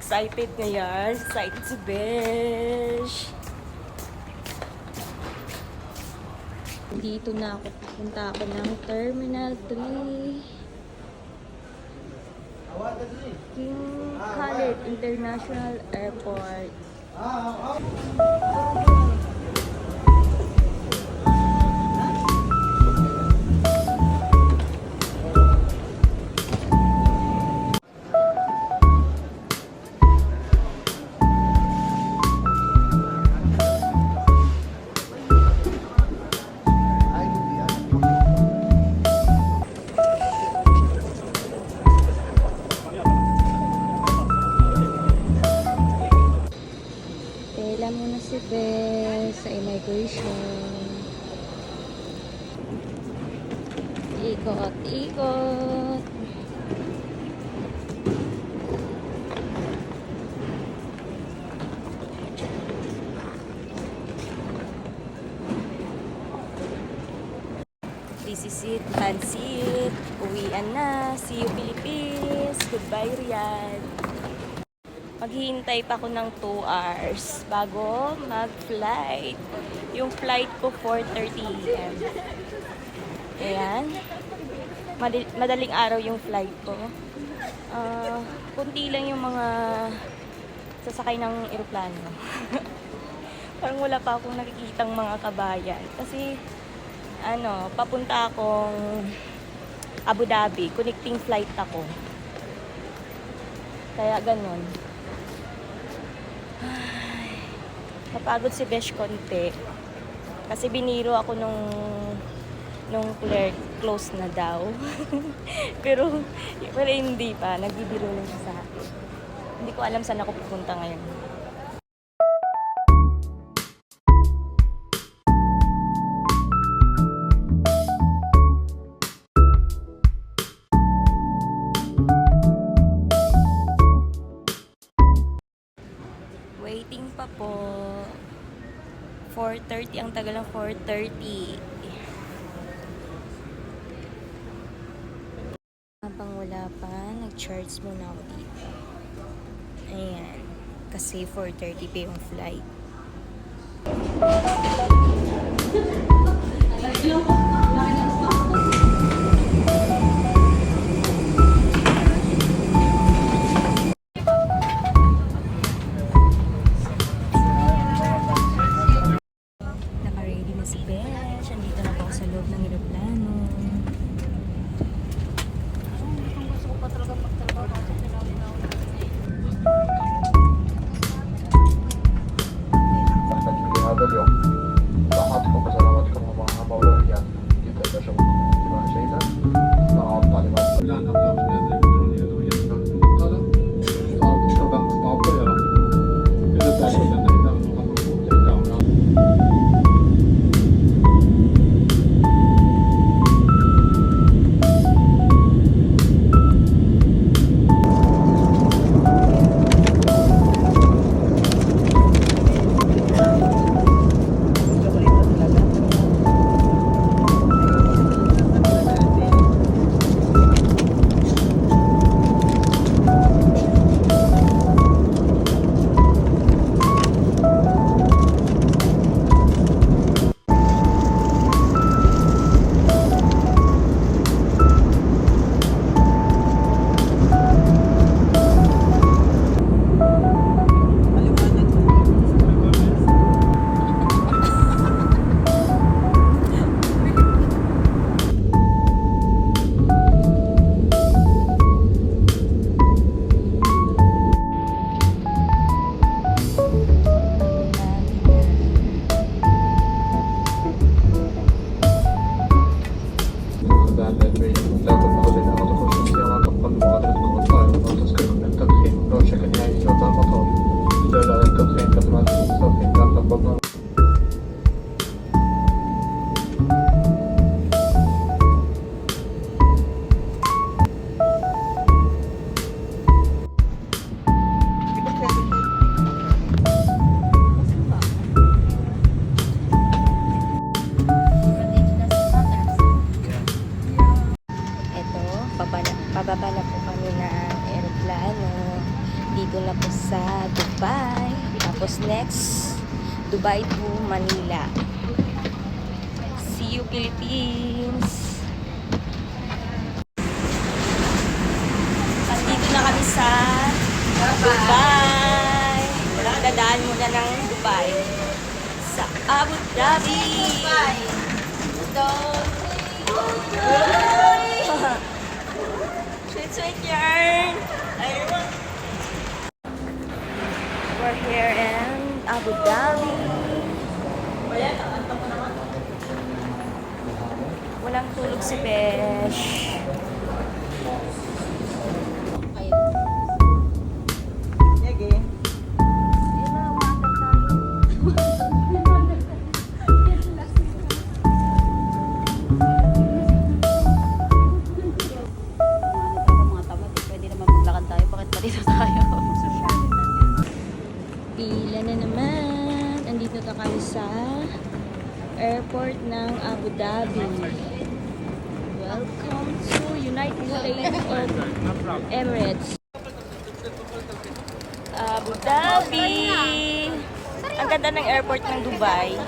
Excited ngayon. Excited si Besh. Dito na ako. Punta ako ng Terminal 3. King Khalid International Airport. Tela muna si Bes sa immigration. Ikot, ikot. This is it, Tansit. Uwian na. See you, Philippines. Goodbye, Riyadh. Maghihintay pa ako ng 2 hours bago mag-flight. Yung flight ko 4:30 AM. Ayan. Madaling araw yung flight ko. Kunti lang yung mga sasakay ng eroplano. Parang wala pa akong nakikitang mga kabayan. Kasi, papunta akong Abu Dhabi. Connecting flight ako. Kaya ganun. Napagod si Besh konti. Kasi biniro ako nung close na daw. pero hindi pa. Nagbibiro lang siya sa akin. Hindi ko alam saan ako pupunta ngayon. Waiting pa po. 4:30. Ang tagal ng 4:30. Habang wala pa, nag-charge muna ako dito. Ayan. Kasi 4:30 pa yung flight. Naka-ready na si Besh. Andito na po ako sa loob ng eroplano. Gusto ko pa talaga magtrabaho. هذا اليوم Nandito na po sa Dubai. Tapos next, Dubai to Manila. See you, Philippines! Nandito na kami sa Dubai. Dadaan muna ng Dubai sa Abu Dhabi. Sweet yarn. We're here in Abu Dhabi. Walang tulog si Besh. Pila na naman. Andito na kami sa airport ng Abu Dhabi. Welcome to United States of Emirates. Abu Dhabi! Ang ganda ng airport ng Dubai.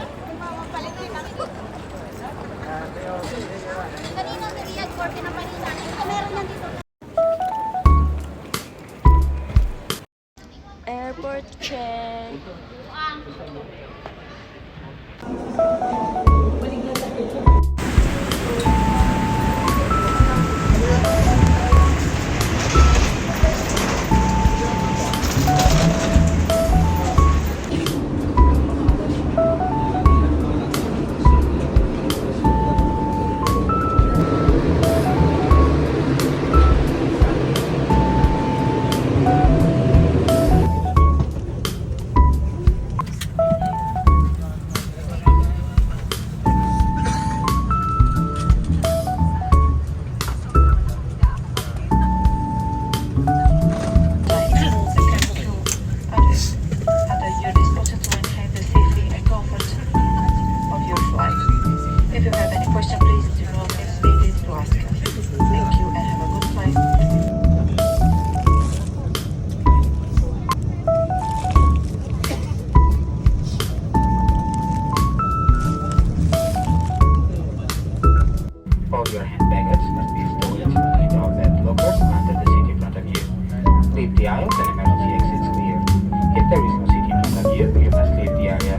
Airport check. All your hand baggage must be stored in the outlet lockers under the seat in front of you. Leave the aisles and emergency exits clear. If there is no seat in front of you, you must leave the area.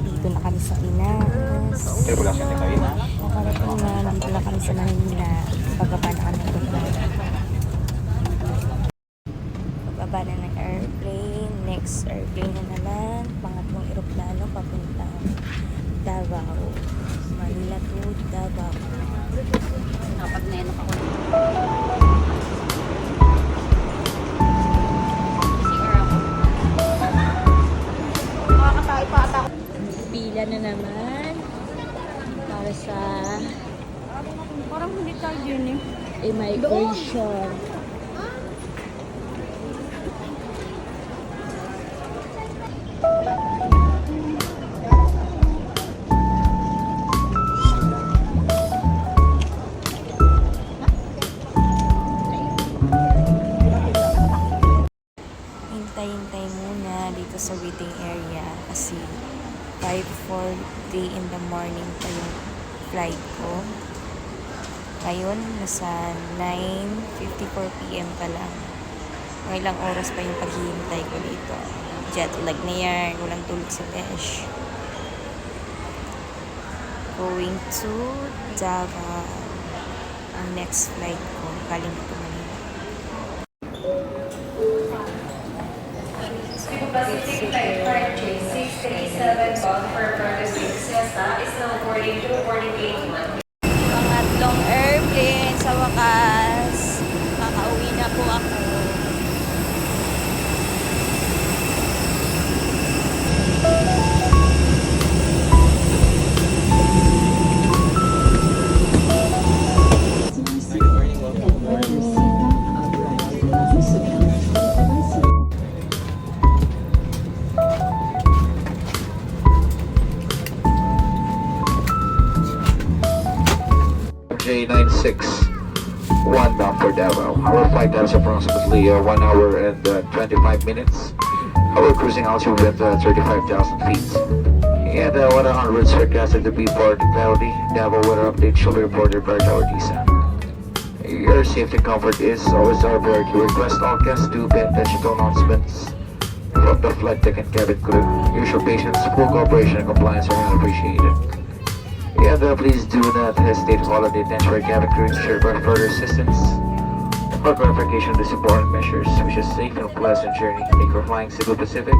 Dito na kami sa Pinas. Tripulación de cabina. Nakarating na. Dito na kami sa Manila. Pagbaba na kami ng Dubai. Pagbaba na ng airplane. Next airplane na naman. Pangatlong eroplano papuntang Davao. Manila to Davao. Nakapag-nenok ako. Pila na naman para sa Parang hindi tayo yun eh. immigration. Hintay-hintay muna dito sa waiting area kasi 5:40 in the morning pa yung flight ko. Ngayon, nasa 9:54 PM pa lang. Mga ilang oras pa yung paghihintay ko dito. Jet lag na yan. Walang tulog sa Besh. Going to Davao. Ang next flight ko. Galing ko Manila. Pacific Flight 5J637 bound for purpose Cessna is now boarding through boarding gate 1. Pangatlong airplane sa wakas. Makauwi na po ako. RJ961 bound for Davao. Our flight time is approximately 1 hour and 25 minutes. Our cruising altitude at 35,000 feet. And weather on routes forecasted to be partly cloudy. Davao weather update shall be reported by Tower DSAM. Your safety and comfort is always our priority. We request all guests to pay attention to announcements from the flight deck and cabin crew. Your patience, full cooperation, and compliance are appreciated. And please do not hesitate to follow the attention of our cabin crew ensure for further assistance or clarification of these important measures. Wish you a safe and pleasant journey. Thank you for flying Cebu Pacific.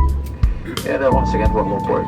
And once again, welcome aboard.